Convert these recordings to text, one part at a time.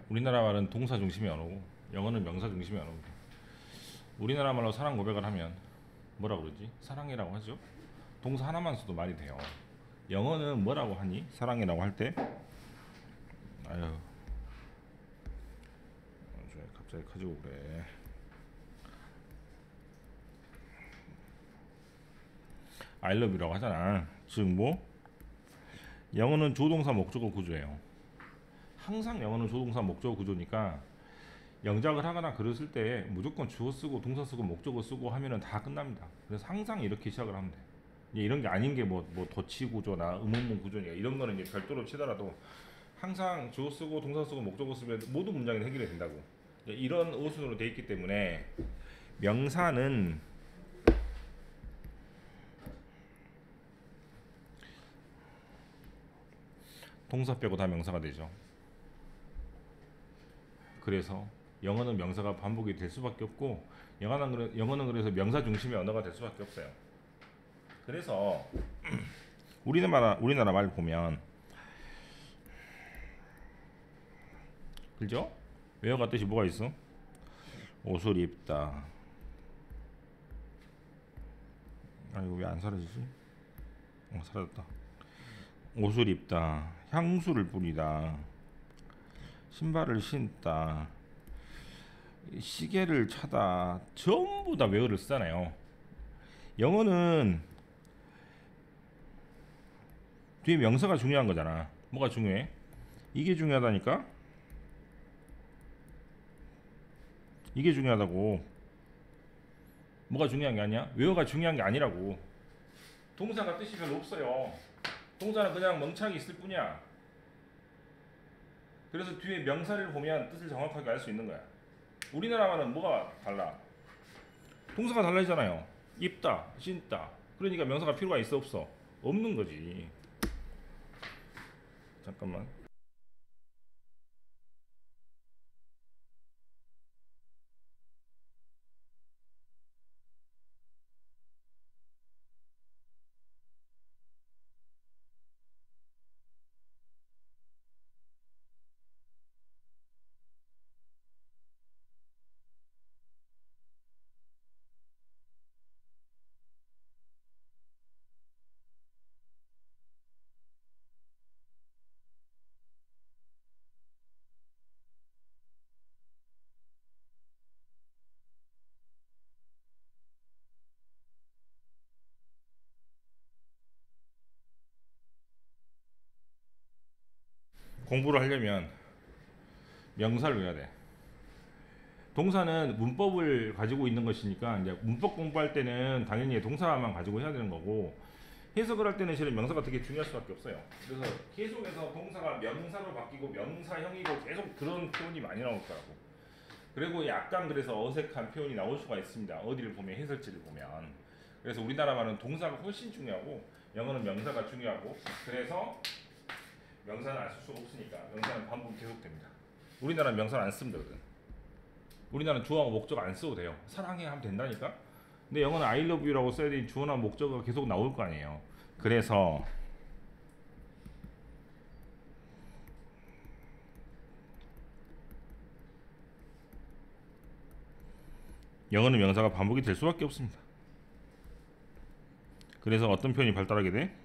우리나라 말은 동사 중심의 언어고 영어는 명사 중심의 언어입니다. 우리나라 말로 사랑 고백을 하면 뭐라 그러지? 사랑이라고 하죠. 동사 하나만 써도 말이 돼요. 영어는 뭐라고 하니? 사랑이라고 할 때? 아유, 갑자기 가지고 그래. I love you라고 하잖아. 즉 뭐? 영어는 조동사 목적어 구조예요. 항상 영어는 조동사 목적어 구조니까 영작을 하거나 글을 쓸 때 무조건 주어 쓰고 동사 쓰고 목적어 쓰고 하면은 다 끝납니다. 그래서 항상 이렇게 시작을 하면 돼. 이런 게 아닌 게 뭐 덧치 구조나 의문문 구조니까 이런 거는 이제 별도로 치더라도 항상 주어 쓰고 동사 쓰고 목적어 쓰면 모든 문장이 해결이 된다고. 이런 어순으로 돼 있기 때문에 명사는 동사 빼고 다 명사가 되죠. 그래서 영어는 명사가 반복이 될 수밖에 없고 영어는 그래서 명사 중심의 언어가 될 수밖에 없어요. 그래서 우리나라 말 보면 그죠? 외어가 뜻이 뭐가 있어? 옷을 입다. 아 이거 왜 안 사라지지? 사라졌다. 옷을 입다. 향수를 뿌리다. 신발을 신다. 시계를 차다. 전부 다 외어를 쓰잖아요. 영어는 뒤에 명사가 중요한 거잖아. 뭐가 중요해? 이게 중요하다니까? 이게 중요하다고. 뭐가 중요한 게 아니야? 외어가 중요한 게 아니라고. 동사가 뜻이 별로 없어요. 동사는 그냥 멍청하게 있을 뿐이야. 그래서 뒤에 명사를 보면 뜻을 정확하게 알 수 있는 거야. 우리나라 말은 뭐가 달라? 동사가 달라지잖아요. 입다, 신다. 그러니까 명사가 필요가 있어 없어? 없는 거지. 잠깐만. 공부를 하려면 명사를 외워야 돼. 동사는 문법을 가지고 있는 것이니까 이제 문법 공부할 때는 당연히 동사만 가지고 해야 되는 거고 해석을 할 때는 실은 명사가 되게 중요할 수밖에 없어요. 그래서 계속해서 동사가 명사로 바뀌고 명사형이고 계속 그런 표현이 많이 나올 거라고. 그리고 약간 그래서 어색한 표현이 나올 수가 있습니다. 어디를 보면 해설지를 보면. 그래서 우리나라 말은 동사가 훨씬 중요하고 영어는 명사가 중요하고 그래서 명사는 안 쓸 수가 없으니까 명사는 반복이 계속됩니다. 우리나라는 명사를 안 쓰면 되거든. 우리나라는 주어하고 목적 안 써도 돼요. 사랑해 하면 된다니까. 근데 영어는 I love you라고 써야 되니 주어나 목적어가 계속 나올 거 아니에요. 그래서 영어는 명사가 반복이 될 수밖에 없습니다. 그래서 어떤 표현이 발달하게 돼?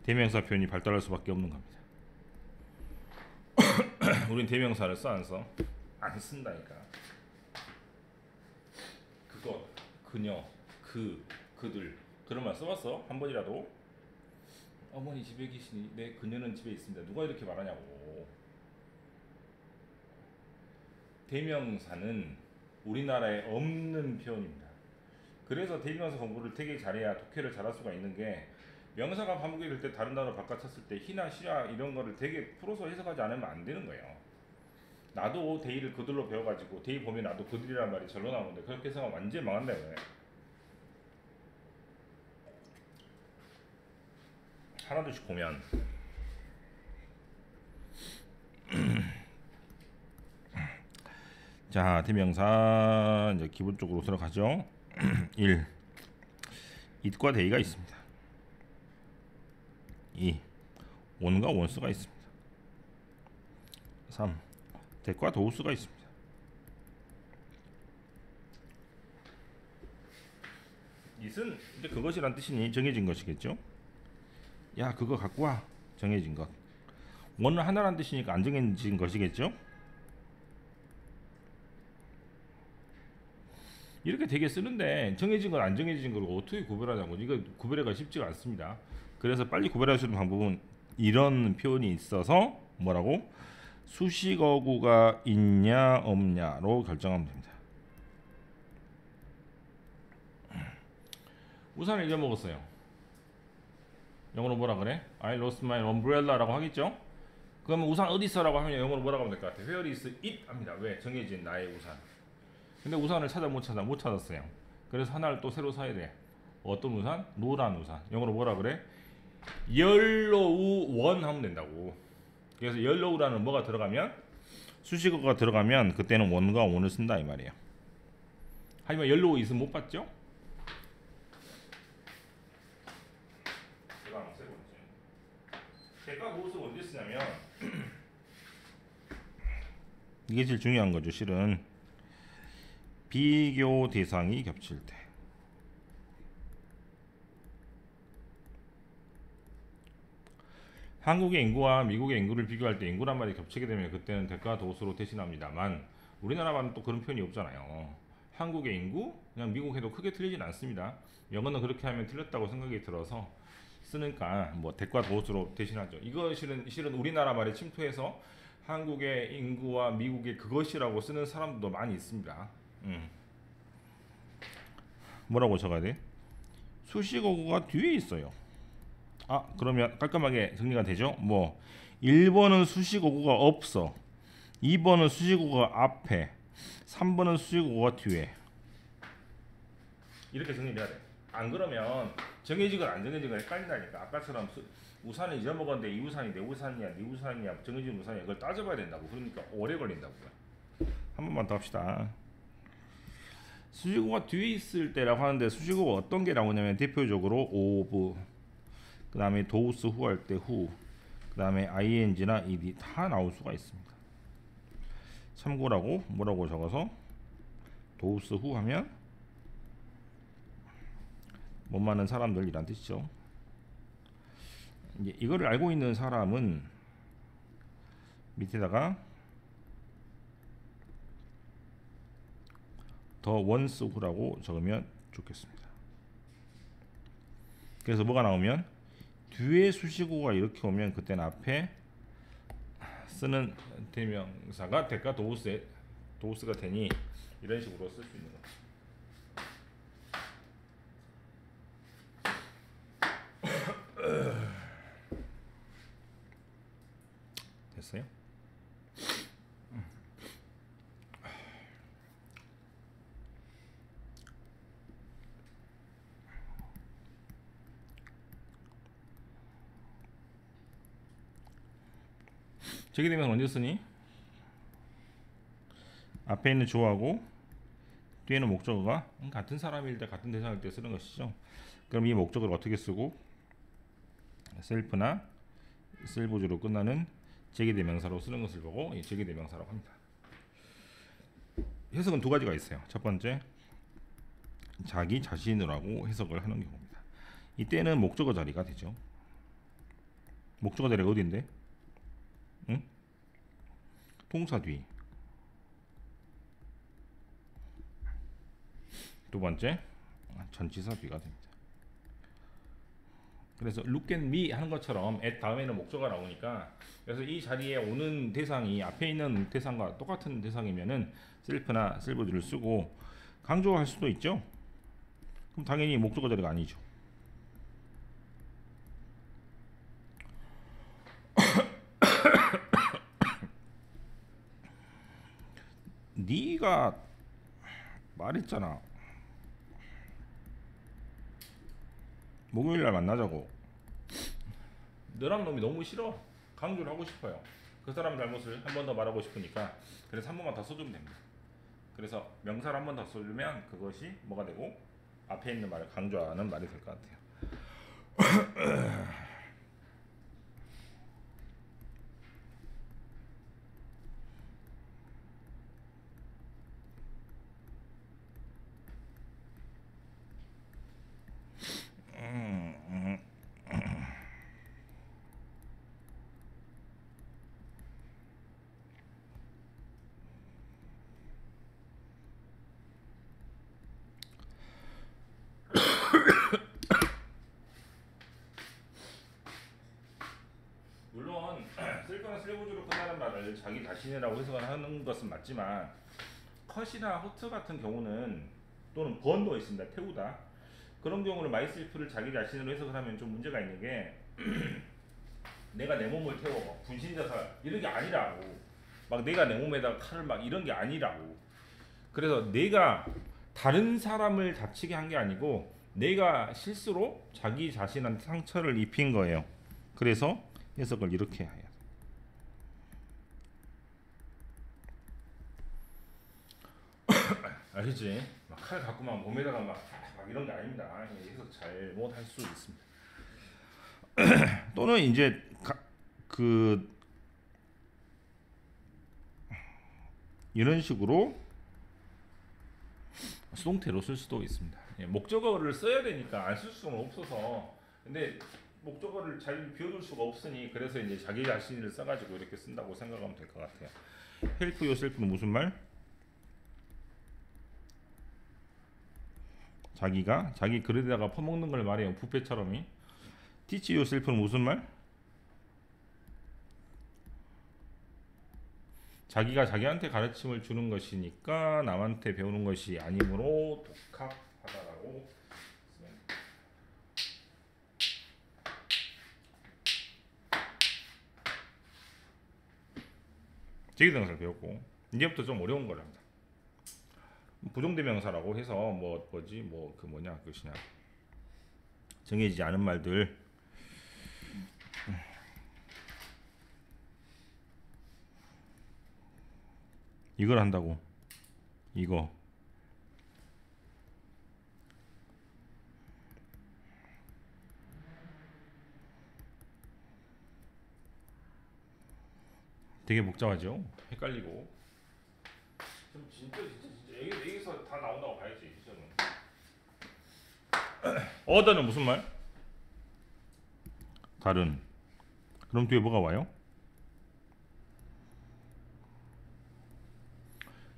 대명사 표현이 발달할 수밖에 없는 겁니다. 우린 대명사를 써 안 써? 안 쓴다니까. 그것, 그녀, 그들 그런 말 써봤어? 한 번이라도? 어머니 집에 계시니 네 그녀는 집에 있습니다. 누가 이렇게 말하냐고. 대명사는 우리나라에 없는 표현입니다. 그래서 대명사 공부를 되게 잘해야 독해를 잘할 수가 있는 게 명사가 반복이 될 때 다른 단어 바꿔쳤을 때 희나 시야 이런 거를 되게 풀어서 해석하지 않으면 안 되는 거예요. 나도 데이를 그들로 배워가지고 데이 보면 나도 그들이란 말이 절로 나오는데 그렇게 해석하면 완전히 망한다 이거예요. 하나둘씩 보면 자 대명사 이제 기본적으로 들어가죠. 1. it과 they가 있습니다. 2. on과 once가 있습니다. 3. 대과 도우스가 있습니다. it은 이제 그것이란 뜻이니 정해진 것이겠죠. 야 그거 갖고 와. 정해진 것. 원은 하나란 뜻이니까 안 정해진 것이겠죠. 이렇게 되게 쓰는데 정해진 걸 안 정해진 걸 어떻게 구별하냐고. 이거 구별하기가 쉽지가 않습니다. 그래서 빨리 구별할 수 있는 방법은 이런 표현이 있어서 뭐라고? 수식어구가 있냐 없냐로 결정하면 됩니다. 우산을 잊어먹었어요. 영어로 뭐라 그래? I lost my umbrella라고 하겠죠? 그러면 우산 어디 있어라고 하면 영어로 뭐라고 하면 될 것 같아요? Where is it? 합니다. 왜? 정해진 나의 우산. 근데 우산을 못 찾았어요. 그래서 하나를 또 새로 사야 돼. 어떤 우산? 노란 우산. 영어로 뭐라 그래? yellow one 하면 된다고. 그래서 yellow라는 뭐가 들어가면 수식어가 들어가면 그때는 one과 one을 쓴다 이 말이에요. 하지만 yellow is은 못 봤죠? 대가 무엇을 언제 쓰냐면 이게 제일 중요한 거죠. 실은 비교 대상이 겹칠 때. 한국의 인구와 미국의 인구를 비교할 때 인구란 말이 겹치게 되면 그때는 대가 도수로 대신합니다만 우리나라만은 또 그런 표현이 없잖아요. 한국의 인구, 그냥 미국 해도 크게 틀리진 않습니다. 영어는 그렇게 하면 틀렸다고 생각이 들어서 쓰니까 뭐 대가 도수로 대신하죠. 이거 실은 우리나라 말에 침투해서 한국의 인구와 미국의 그것이라고 쓰는 사람도 많이 있습니다. 뭐라고 적어야 돼? 수식어구가 뒤에 있어요. 아 그러면 깔끔하게 정리가 되죠. 뭐 1번은 수식어구가 없어, 2번은 수식어구가 앞에, 3번은 수식어구가 뒤에. 이렇게 정리해야 돼. 안 그러면 정해지건 안 정해지건 헷갈린다니까. 아까처럼 우산을 잊어먹었는데 이 우산이 내 우산이야 네 우산이야 정해진 우산이야 그걸 따져봐야 된다고. 그러니까 오래 걸린다고요. 한 번만 더 합시다. 수식어가 뒤에 있을 때라고 하는데 수식어가 어떤 게 나오냐면 대표적으로 of, 그 다음에 does who 할 때 who, 그 다음에 ing나 ed 다 나올 수가 있습니다. 참고라고 뭐라고 적어서 does who 하면 못 많은 사람들이란 뜻이죠. 이제 이거를 알고 있는 사람은 밑에다가 더 once who라고 적으면 좋겠습니다. 그래서 뭐가 나오면 뒤에 수식어가 이렇게 오면 그때는 앞에 쓰는 대명사가 대가 도우스가 되니 이런 식으로 쓸 수 있는 거죠. 됐어요? 제기대명사 언제 쓰니? 앞에 있는 주어하고 뒤에는 목적어가 같은 사람일 때 같은 대상일 때 쓰는 것이죠. 그럼 이 목적어를 어떻게 쓰고 셀프나 셀보주로 끝나는 제기대명사로 쓰는 것을 보고 제기대명사라고 합니다. 해석은 두 가지가 있어요. 첫 번째, 자기 자신으로 하고 해석을 하는 경우입니다. 이때는 목적어 자리가 되죠. 목적어 자리가 어디인데? 응? 동사 뒤. 두 번째, 전치사 뒤가 됩니다. 그래서 look at me 하는 것처럼 at 다음에는 목적어가 나오니까, 그래서 이 자리에 오는 대상이 앞에 있는 대상과 똑같은 대상이면은 self나 self를 쓰고 강조할 수도 있죠. 그럼 당연히 목적어 자리가 아니죠. 네가 말했잖아. 목요일날 만나자고. 너란 놈이 너무 싫어. 강조를 하고 싶어요. 그 사람 잘못을 한 번 더 말하고 싶으니까. 그래서 한 번만 더 써주면 됩니다. 그래서 명사를 한 번 더 써주면 그것이 뭐가 되고 앞에 있는 말을 강조하는 말이 될 것 같아요. 물론 쓸거나 쓸고주로 끝나는 말을 자기 자신이라고 해석을 하는 것은 맞지만 컷이나 허트 같은 경우는 또는 번도 있습니다. 태우다. 그런 경우는 마이셀프를 자기 자신으로 해석을 하면 좀 문제가 있는 게 내가 내 몸을 태워 분신자살 이런 게 아니라고. 막 내가 내 몸에다가 칼을 막 이런 게 아니라고. 그래서 내가 다른 사람을 다치게 한 게 아니고 내가 실수로 자기 자신한테 상처를 입힌 거예요. 그래서 해석을 이렇게 해야 돼. 알겠지? 막 칼 갖고 막 몸에다가 막 이런 게 아닙니다. 해석 잘못할 수 있습니다. 또는 이제 이런 식으로 수동태로 쓸 수도 있습니다. 목적어를 써야 되니까 안 쓸 수는 없어서. 근데 목적어를 잘 비워둘 수가 없으니 그래서 이제 자기 자신을 써가지고 이렇게 쓴다고 생각하면 될 것 같아요. help yourself는 무슨 말? 자기 그릇에다가 퍼먹는 걸 말해요. 뷔페처럼이. teach yourself는 무슨 말? 자기가 자기한테 가르침을 주는 것이니까 남한테 배우는 것이 아니므로 독학하다라고 쓰면 제기대명사를 배웠고 이제부터 좀 어려운 걸 합니다. 부정대명사라고 해서 그것이냐 정해지지 않은 말들 이걸 한다고 이거 되게 복잡하죠. 헷갈리고 좀 진짜 여기서 다 나온다고 봐야지. other는 무슨 말? 다른. 그럼 뒤에 뭐가 와요?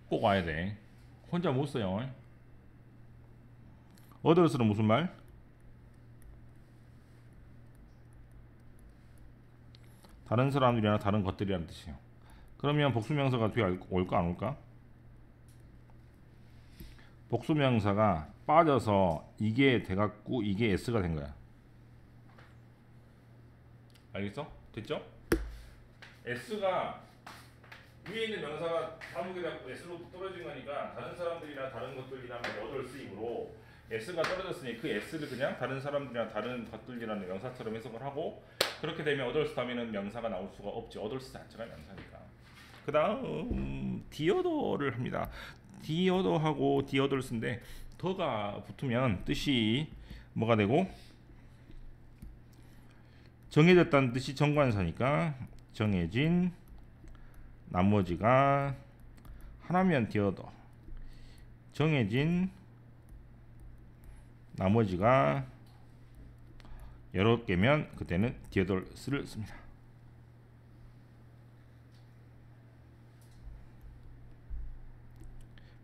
꼭 와야 돼. 혼자 못 써요. others는 무슨 말? 다른 사람들이나 다른 것들이라는 뜻이에요. 그러면 복수명사가 뒤에 올까 안 올까? 복수명사가 빠져서 이게 돼갖고 이게 s가 된 거야. 알겠어? 됐죠? s가 위에 있는 명사가 다목에 갖고 s로 떨어진 거니까 다른 사람들이나 다른 것들이라는 other 쓰임으로 s가 떨어졌으니 그 s를 그냥 다른 사람들이나 다른 것들이라는 명사처럼 해석을 하고 그렇게 되면 others 다음에는 명사가 나올 수가 없지. others 자체가 명사니까. 그 다음 the other를 합니다. the other하고 the others인데 더가 붙으면 뜻이 뭐가 되고 정해졌다는 뜻이 정관사니까 정해진 나머지가 하나면 the other 정해진 나머지가 여러 개면 그때는 the others를 씁니다.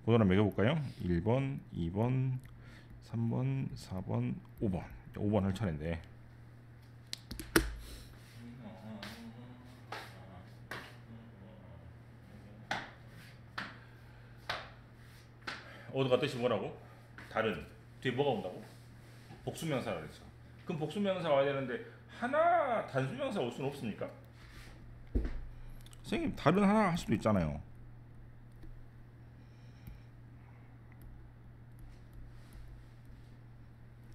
번호를 매겨볼까요? 1번, 2번, 3번, 4번, 5번 5번 할 차례인데 어드가 뜻이 뭐라고? 다른. 뒤에 뭐가 온다고? 복수명사라 그랬죠. 그럼 복수명사 와야 되는데 하나 단수명사 올 수는 없습니까? 선생님 다른 하나 할 수도 있잖아요.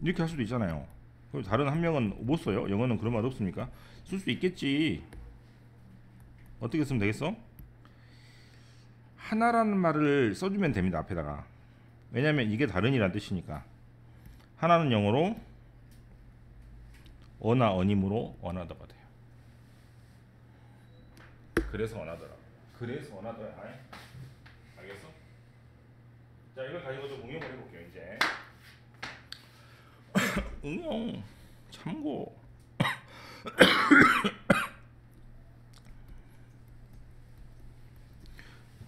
이렇게 할 수도 있잖아요. 그럼 다른 한 명은 못 써요? 영어는 그런 말 없습니까? 쓸 수 있겠지. 어떻게 쓰면 되겠어? 하나라는 말을 써주면 됩니다. 앞에다가. 왜냐면 이게 다른이란 뜻이니까. 하나는 영어로 어나 어님으로 원하더가 돼요. 그래서 원하더라고. 그래서 원하더라. 알겠어? 자, 이걸 가지고 좀 응용을 해볼게요. 이제 응용 참고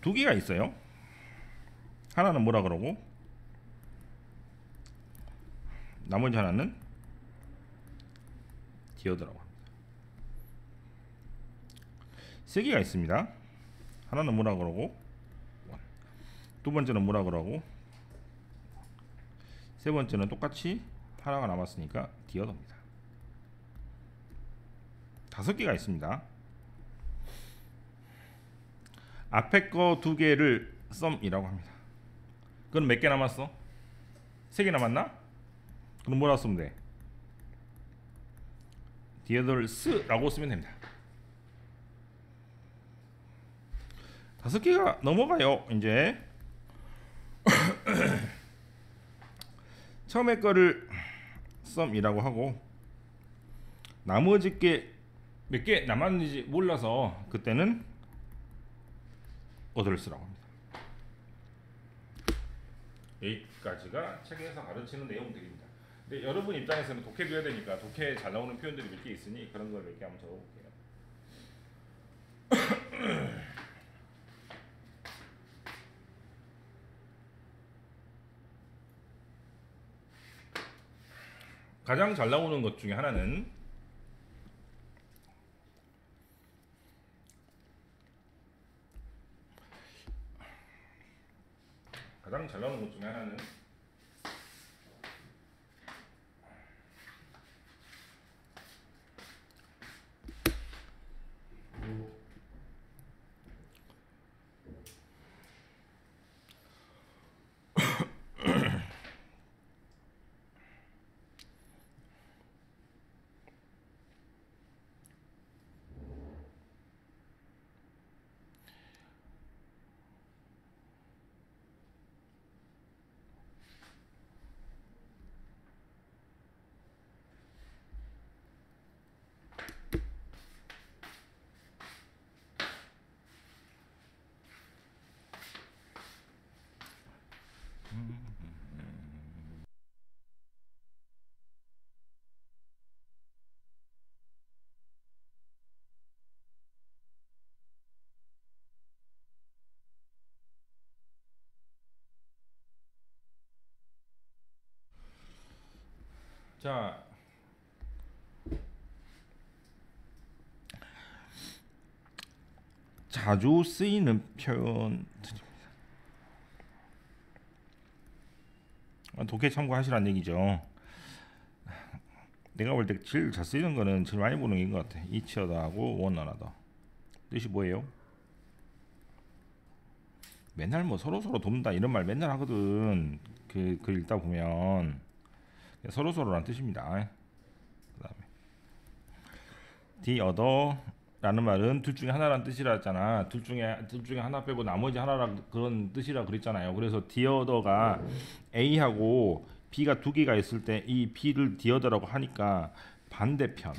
두 개가 있어요. 하나는 뭐라 그러고 나머지 하나는 디어드라고 합니다. 세 개가 있습니다. 하나는 뭐라 그러고, 두 번째는 뭐라 그러고, 세 번째는 똑같이 하나가 남았으니까 디어더입니다. 다섯 개가 있습니다. 앞에 거 두 개를 썸이라고 합니다. 그럼 몇 개 남았어? 세 개 남았나? 그럼 뭐라고 쓰면 돼? 디어더스라고 쓰면 됩니다. 다섯 개가 넘어가요. 이제 처음에 거를 썸이라고 하고, 나머지 게 몇 개 남았는지 몰라서 그때는 어덜스라고 합니다. 여기까지가 책에서 가르치는 내용들입니다. 근데 여러분 입장에서는 독해줘야 되니까 독해 잘 나오는 표현들이 몇 개 있으니 그런 걸 몇 개 한번 적어볼게요. 가장 잘 나오는 것 중에 하나는 자, 자주 쓰이는 표현들입니다. 독해 참고하시라는 얘기죠. 내가 볼 때 제일 잘 쓰이는 거는 제일 많이 보는 게 것 같아. each other하고 one another. 뜻이 뭐예요? 맨날 뭐 서로 돕는다 이런 말 맨날 하거든. 그 읽다 보면 서로 서로란 뜻입니다. 그다음에 the other라는 말은 둘 중에 하나란 뜻이라 했잖아. 둘 중에 하나 빼고 나머지 하나라 그런 뜻이라 그랬잖아요. 그래서 the other가 A하고 B가 두 개가 있을 때 이 B를 the other라고 하니까 반대편.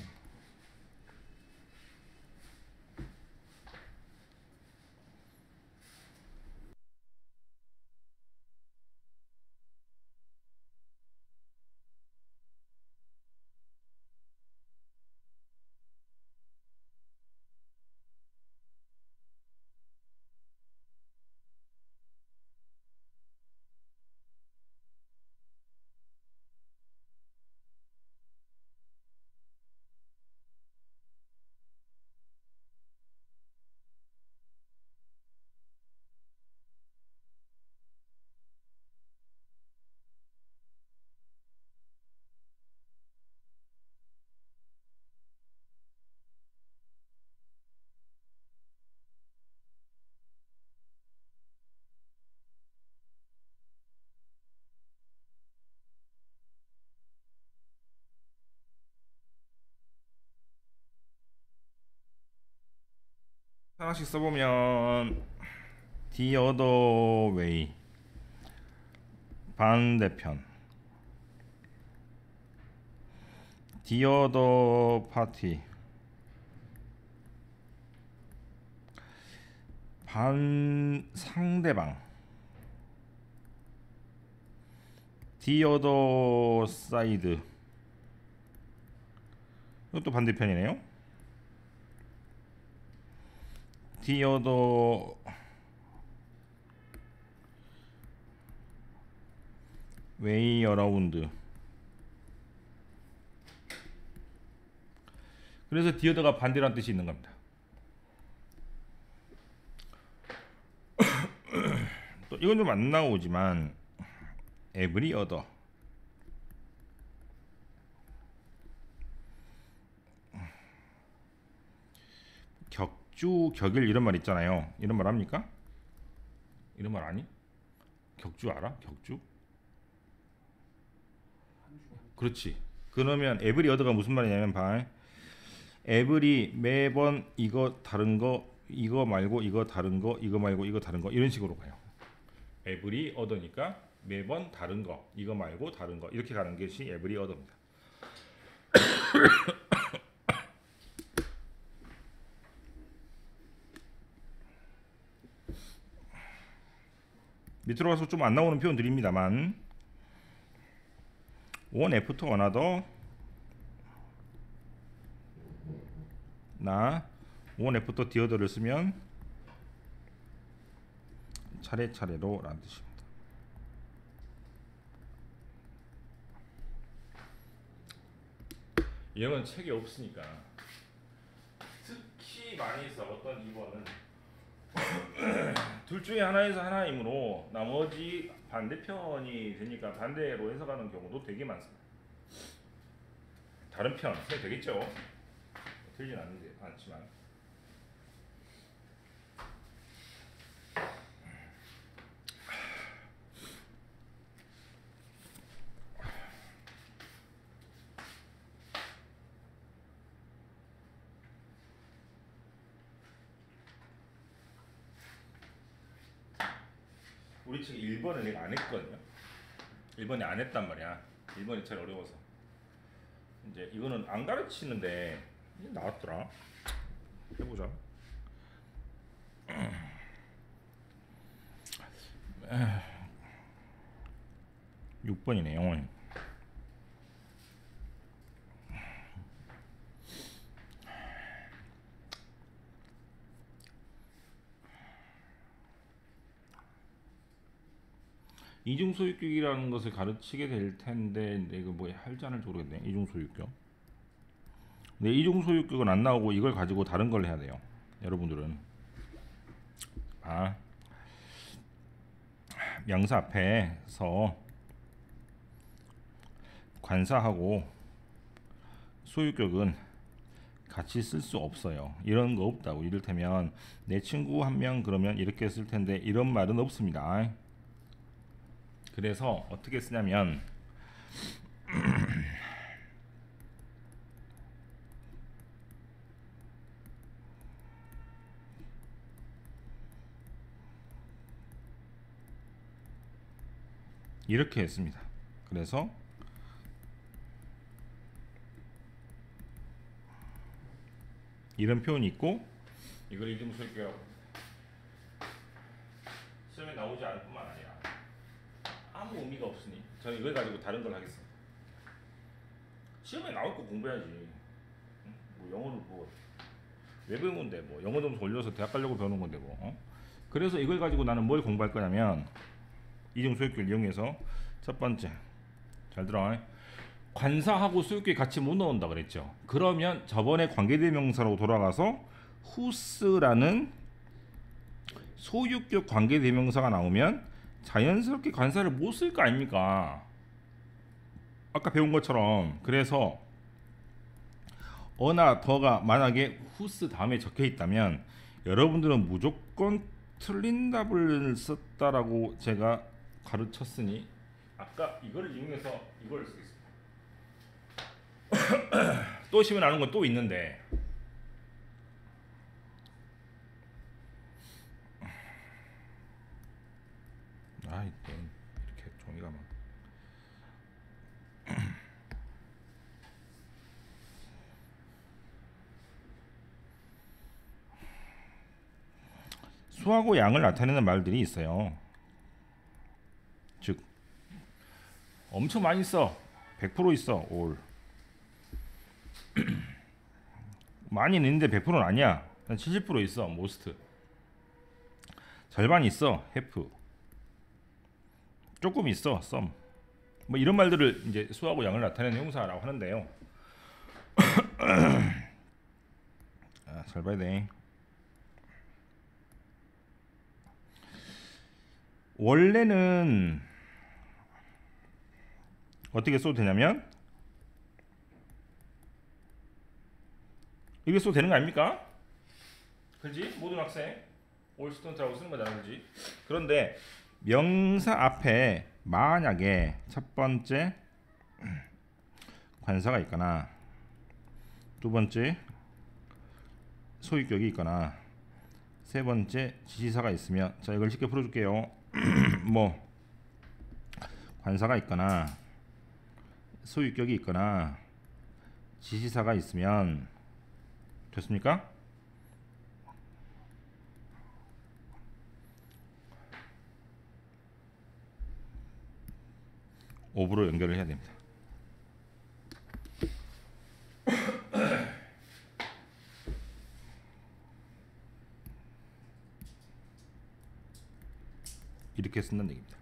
하나씩 써보면 the other way 반대편, the other party 상대방, the other side 이것도 반대편이네요. the other way around. 그래서 the other가 반대란 뜻이 있는 겁니다. 이건 좀 안 나오지만 every other 격주 격일 이런 말 있잖아요. 이런 말 합니까? 이런 말 아니? 격주 알아? 격주? 그렇지. 그러면 every other가 무슨 말이냐면 봐. every 매번 이거 다른 거 이거 말고 이거 다른 거 이거 말고 이거 다른 거 이런 식으로 가요. every other니까 매번 다른 거 이거 말고 다른 거 이렇게 가는 것이 every other입니다. 밑으로 가서 좀 안 나오는 표현 드립니다만 one after another 나 one after the other를 쓰면 차례차례로 라는 뜻입니다. 이 형은 책이 없으니까 특히 많이 써봤던 2번은 둘 중에 하나에서 하나이므로 나머지 반대편이 되니까 반대로 해석하는 경우도 되게 많습니다. 다른 편 해도 되겠죠? 틀리진 않지만 우리 측 1번을 내가 안 했거든요. 1번이 안 했단 말이야. 1번이 제일 어려워서. 이제 이거는 안 가르치는데 나왔더라. 해보자. 6번이네. 영원. 이중소유격이라는 것을 가르치게 될 텐데 이거 뭐 할지 안 할지 모르겠네. 이중소유격. 근데 이중소유격은 안 나오고 이걸 가지고 다른 걸 해야 돼요. 여러분들은 명사 앞에서 관사하고 소유격은 같이 쓸 수 없어요. 이런 거 없다고. 이를테면 내 친구 한 명 그러면 이렇게 쓸 텐데 이런 말은 없습니다. 그래서 어떻게 쓰냐면 이렇게 했습니다. 그래서 이런 표현이 있고 이걸 이중소유격이라고 합니다. 시험에 나오지 않을 뿐만 아니라 아무 의미가 없으니 저는 이걸 가지고 다른 걸 하겠습니다. 시험에 나올 거 공부해야지. 뭐 영어를 뭐 왜 배운 건데 뭐 영어 점수 올려서 대학 가려고 배우는 건데 뭐. 그래서 이걸 가지고 나는 뭘 공부할 거냐면 이중소유격을 이용해서 첫 번째 잘 들어. 관사하고 소유격이 같이 못 넣는다 그랬죠. 그러면 저번에 관계대명사로 돌아가서 whose라는 소유격 관계대명사가 나오면 자연스럽게 관사를 못 쓸 거 아닙니까? 아까 배운 것처럼. 그래서 어나 더가 만약에 whose 다음에 적혀 있다면 여러분들은 무조건 틀린 답을 썼다라고 제가 가르쳤으니 아까 이거를 이용해서 이걸 쓰겠습니다. 또 시면 나는 건 또 있는데 이렇게 종이가 막 수하고 양을 나타내는 말들이 있어요. 즉 엄청 많이 써. 100% 있어. all 많이 있는데 100%는 아니야. 70% 있어. most 절반 있어. half 조금 있어. some 뭐 이런 말들을 이제 수하고 양을 나타내는 형사라고 하는데요. 잘 봐야 돼. 원래는 어떻게 써도 되냐면 이렇게 써도 되는 거 아닙니까? 그렇지? 모든 학생 올 스튜던트라고 쓰는 거잖아, 그렇지? 그런데 명사 앞에 만약에 첫 번째 관사가 있거나 두 번째 소유격이 있거나 세 번째 지시사가 있으면, 자 이걸 쉽게 풀어줄게요. 뭐 관사가 있거나 소유격이 있거나 지시사가 있으면 됐습니까? 오브로 연결을 해야 됩니다. 이렇게 쓴다는 얘기입니다.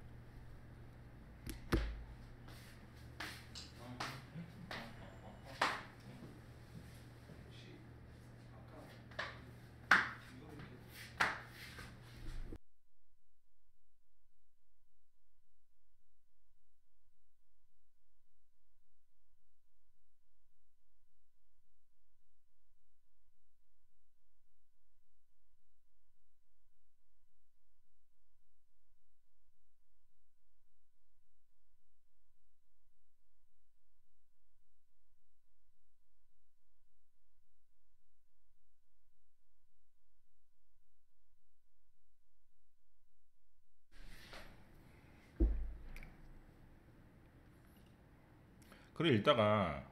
그래 읽다가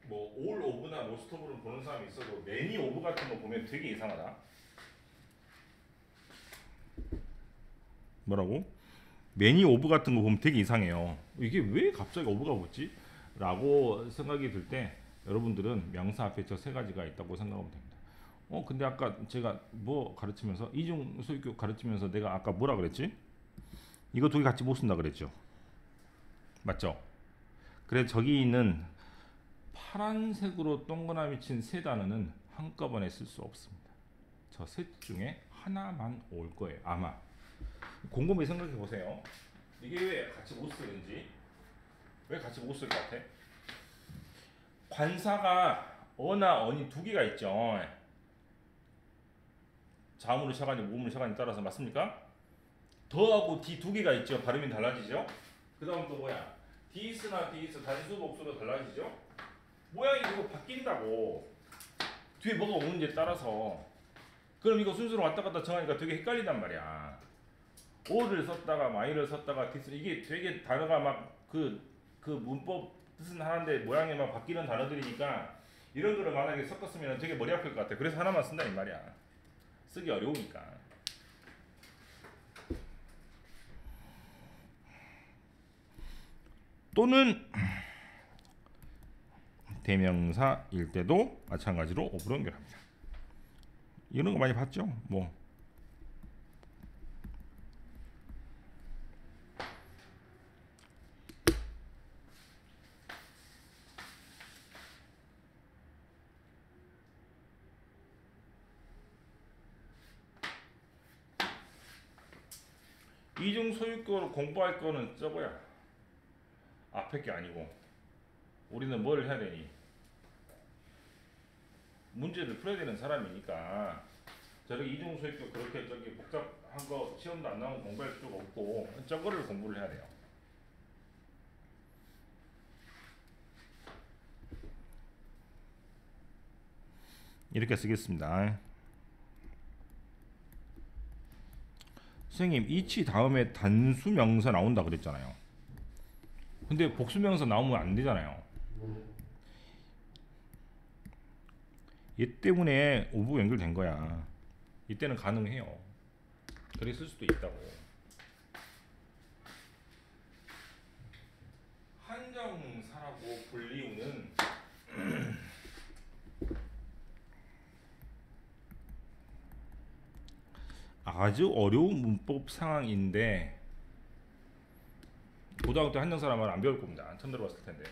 뭐 올 오브나 모스트 오브를 보는 사람이 있어도 매니 오브 같은 거 보면 되게 이상하다. 뭐라고? 매니 오브 같은 거 보면 되게 이상해요. 이게 왜 갑자기 오브가 붙지? 라고 생각이 들 때 여러분들은 명사 앞에 저 세 가지가 있다고 생각하면 됩니다. 근데 아까 제가 뭐 가르치면서 이중 소유격 가르치면서 내가 아까 뭐라 그랬지? 이거 두 개 같이 못 쓴다 그랬죠? 맞죠? 그래 저기 있는 파란색으로 동그라미 친 세 단어는 한꺼번에 쓸 수 없습니다. 저 셋 중에 하나만 올 거예요. 아마. 곰곰이 생각해 보세요. 이게 왜 같이 못 쓰는지, 왜 같이 못 쓸 것 같아? 관사가 어나 언이 두 개가 있죠. 자음으로 시작하니 모음으로 시작하니 따라서 맞습니까? 더하고 D 두 개가 있죠. 발음이 달라지죠. 그 다음 또 뭐야? 디스나 디스 단수 복수로 달라지죠. 모양이 이거 바뀐다고. 뒤에 뭐가 오는지에 따라서. 그럼 이거 순서로 왔다 갔다 정하니까 되게 헷갈린단 말이야. 오를 썼다가 마이를 썼다가 디스, 이게 되게 단어가 막 그 문법 뜻은 하는데 모양이 막 바뀌는 단어들이니까 이런 거를 만약에 섞었으면 되게 머리 아플 것 같아. 그래서 하나만 쓴다 이 말이야. 쓰기 어려우니까. 또는 대명사일 때도 마찬가지로 오브로 연결합니다. 이런 거 많이 봤죠? 뭐 이중 소유격으로 공부할 거는 저거야. 앞에 게 아니고 우리는 뭘 해야 되니? 문제를 풀어야 되는 사람이니까 저렇게 이중 소유격 그렇게 저기 복잡한 거 시험도 안 나오면 공부할 필요가 없고 저거를 공부를 해야 돼요. 이렇게 쓰겠습니다. 선생님 이치 다음에 단수명사 나온다 그랬잖아요. 근데 복수명사 나오면 안 되잖아요. 얘 때문에 오브 연결된 거야. 이때는 가능해요. 그래 쓸 수도 있다고. 한정사라고 불리우는 아주 어려운 문법 상황인데 고등학교 때 한정사란 말을 안 배울 겁니다. 처음 들어봤을 텐데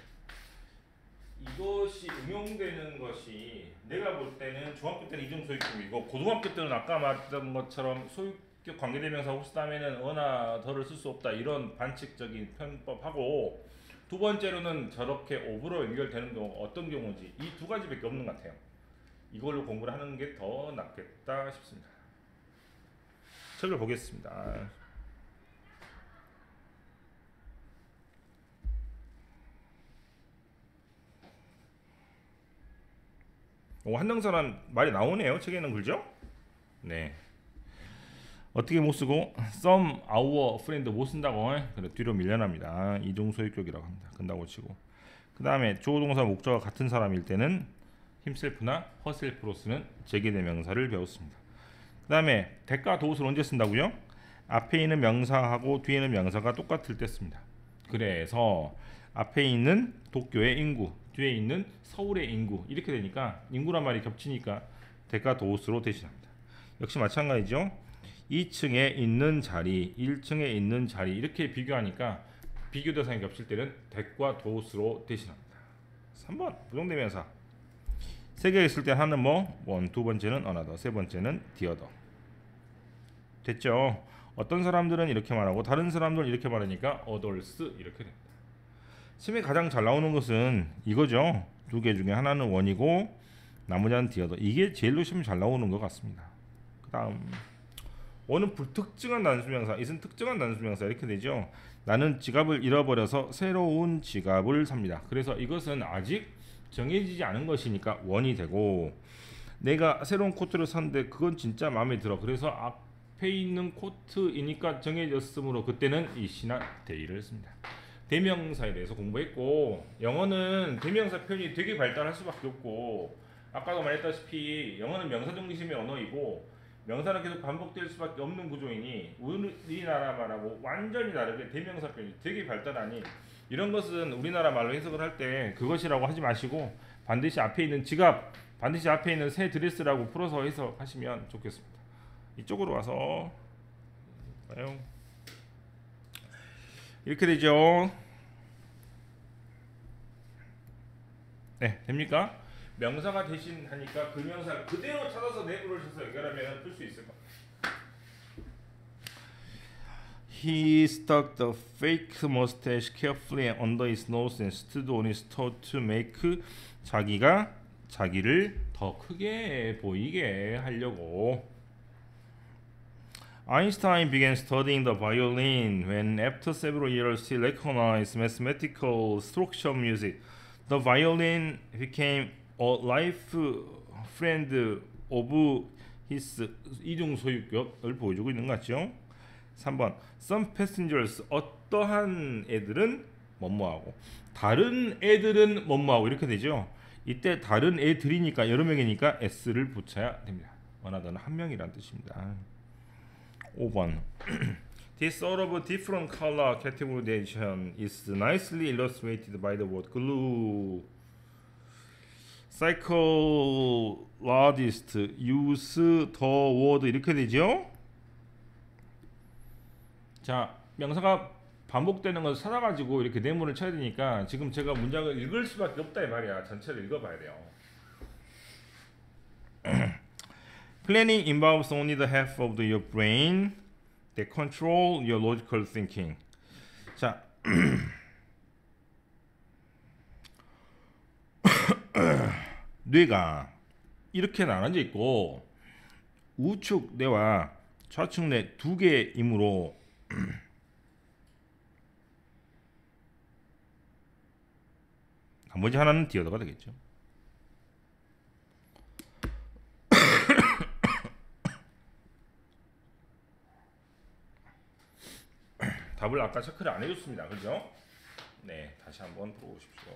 이것이 응용되는 것이 내가 볼 때는 중학교 때는 이중소유격이고 고등학교 때는 아까 말했던 것처럼 소유격 관계대명사 혹시 다음에는 어나 더를 쓸 수 없다 이런 반칙적인 편법하고 두 번째로는 저렇게 오브로 연결되는 경우 어떤 경우인지 이 두 가지밖에 없는 것 같아요. 이걸로 공부를 하는 게 더 낫겠다 싶습니다. 책을 보겠습니다. 한등사란 말이 나오네요. 책에는 그죠? 네. 어떻게 못 쓰고 some, our, friend 못 쓴다고 그래 뒤로 밀려납니다. 이중소유격이라고 합니다. 근다고 치고 그 다음에 주어동사 목적어가 같은 사람일 때는 himself나 herself로 쓰는 제기대명사를 배웠습니다. 그 다음에 대가 도우스를 언제 쓴다고요? 앞에 있는 명사하고 뒤에 있는 명사가 똑같을 때 씁니다. 그래서 앞에 있는 도쿄의 인구, 뒤에 있는 서울의 인구 이렇게 되니까 인구란 말이 겹치니까 대가 도우스로 대신합니다. 역시 마찬가지죠. 2층에 있는 자리, 1층에 있는 자리 이렇게 비교하니까 비교 대상이 겹칠 때는 대과 도우스로 대신합니다. 3번 부정대명사 세 개 있을 때 하나는 뭐? 원, 두 번째는 another, 세 번째는 the other. 됐죠? 어떤 사람들은 이렇게 말하고 다른 사람들은 이렇게 말하니까 others 이렇게 됩니다. 시험에 가장 잘 나오는 것은 이거죠. 두 개 중에 하나는 원이고 나머지는 the other. 이게 제일로 시험에 잘 나오는 것 같습니다. 그 다음 원은 불특정한 단수명사, 이는 특정한 단수명사 이렇게 되죠. 나는 지갑을 잃어버려서 새로운 지갑을 삽니다. 그래서 이것은 아직 정해지지 않은 것이니까 원이 되고 내가 새로운 코트를 샀는데 그건 진짜 마음에 들어. 그래서 앞에 있는 코트이니까 정해졌으므로 그때는 이시나 데이를 씁니다. 대명사에 대해서 공부했고 영어는 대명사 표현이 되게 발달할 수밖에 없고 아까도 말했다시피 영어는 명사 중심의 언어이고 명사는 계속 반복될 수밖에 없는 구조이니 우리나라 말하고 완전히 다르게 대명사 표현이 되게 발달하니 이런 것은 우리나라 말로 해석을 할 때 그것이라고 하지 마시고 반드시 앞에 있는 지갑, 반드시 앞에 있는 새 드레스라고 풀어서 해석하시면 좋겠습니다. 이쪽으로 와서 봐요. 이렇게 되죠. 네, 됩니까? 명사가 대신하니까 그 명사 그대로 찾아서 내부를 쳐서 연결하면 풀 수 있을 것 같아요. He stuck the fake mustache carefully under his nose and stood on his toe to make 자기가 자기를 더 크게 보이게 하려고. Einstein began studying the violin when after several years he recognized mathematical structure music. The violin became a life friend of his 이중소유격을 보여주고 있는 것 같죠. 3번 Some passengers 어떠한 애들은 뭐뭐하고 다른 애들은 뭐뭐하고 이렇게 되죠. 이때 다른 애들이니까 여러 명이니까 s를 붙여야 됩니다. 원하던 한 명이란 뜻입니다. 5번 This sort of different color categorization is nicely illustrated by the word glue. Psychologists use the word 이렇게 되죠. 자, 명사가 반복되는 것을 찾아가지고 이렇게 내문을 쳐야 되니까 지금 제가 문장을 읽을 수밖에 없다 이 말이야. 전체를 읽어봐야 돼요. Planning involves only the half of your brain that control your logical thinking. 자, 뇌가 이렇게 나눠져 있고 우측 뇌와 좌측 뇌 두 개이므로 나머지 하나는 디어더가 되겠죠. 답을 아까 체크를 안 해줬습니다. 그죠? 네, 다시 한번 풀어보십시오.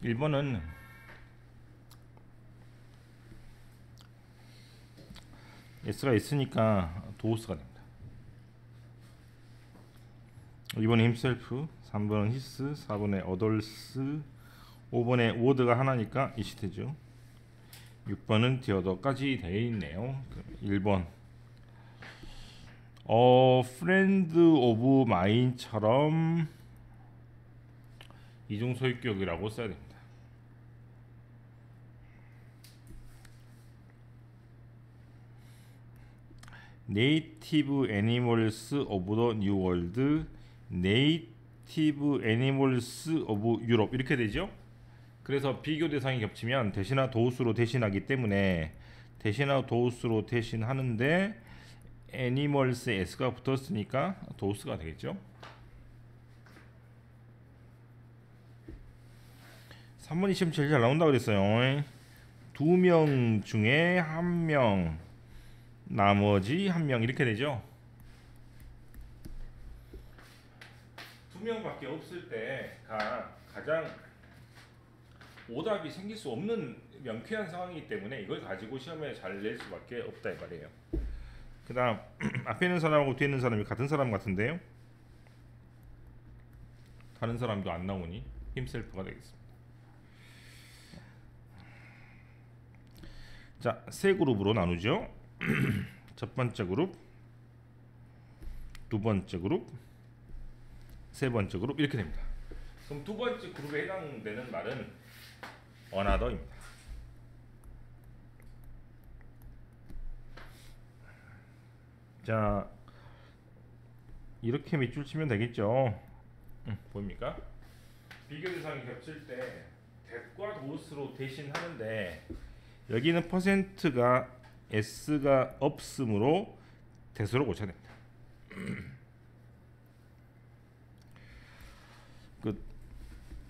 1번은 S가 있으니까 도우스가 됩니다. 2번에 힘셀프, 3번은 히스, 4번에 어덜스, 5번에 워드가 하나니까 이시트죠. 6번은 디어더까지 되어 있네요. 1번 프렌드 오브 마인처럼 이중소유격이라고 써야 됩니다. 네이티브 애니멀스 오브 더 뉴 월드, 네이티브 애니멀스 오브 유럽 이렇게 되죠. 그래서 비교 대상이 겹치면 대신하 도우스로 대신하기 때문에 대신하 도우스로 대신하는데 애니멀스에 s가 붙었으니까 도우스가 되겠죠. 3번이 시험 제일 잘 나온다고 그랬어요. 2명 중에 1명, 나머지 1명 이렇게 되죠. 2명밖에 없을 때가 가장 오답이 생길 수 없는 명쾌한 상황이기 때문에 이걸 가지고 시험에 잘 낼 수밖에 없다 이 말이에요. 그 다음 앞에 있는 사람하고 뒤에 있는 사람이 같은 사람 같은데요. 다른 사람도 안 나오니 힘셀프가 되겠습니다. 자, 세 그룹으로 나누죠. 첫 번째 그룹, 두 번째 그룹, 세 번째 그룹 이렇게 됩니다. 그럼 두 번째 그룹에 해당되는 말은 another입니다. 자, 이렇게 밑줄 치면 되겠죠. 보입니까? 비교 대상이 겹칠 때 that과 thos로 대신하는데 여기는 퍼센트가 s가 없으므로 that으로 고쳐야 됩니다.